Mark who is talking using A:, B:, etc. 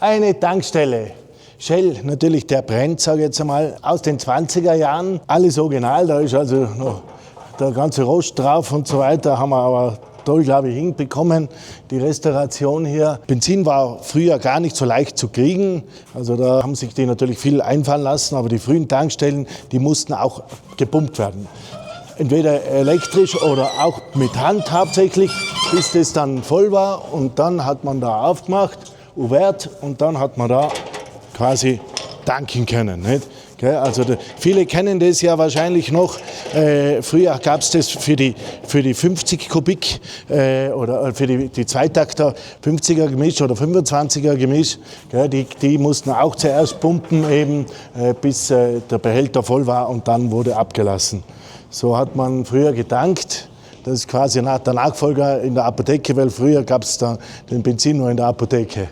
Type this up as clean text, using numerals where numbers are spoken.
A: Eine Tankstelle. Shell, natürlich der Brand, sage ich jetzt einmal, aus den 20er Jahren. Alles original, da ist also noch der ganze Rost drauf und so weiter. Haben wir aber toll, glaube ich, hinbekommen, die Restauration hier. Benzin war früher gar nicht so leicht zu kriegen. Also da haben sich die natürlich viel einfallen lassen, aber die frühen Tankstellen, die mussten auch gepumpt werden. Entweder elektrisch oder auch mit Hand hauptsächlich, bis das dann voll war. Und dann hat man da aufgemacht, Ouvert, und dann hat man da quasi tanken können. Nicht? Also viele kennen das ja wahrscheinlich noch. Früher gab es das für die 50 Kubik oder für die Zweitakter 50er Gemisch oder 25er Gemisch. Die mussten auch zuerst pumpen, eben, bis der Behälter voll war und dann wurde abgelassen. So hat man früher getankt. Das ist quasi der Nachfolger in der Apotheke, weil früher gab es den Benzin nur in der Apotheke.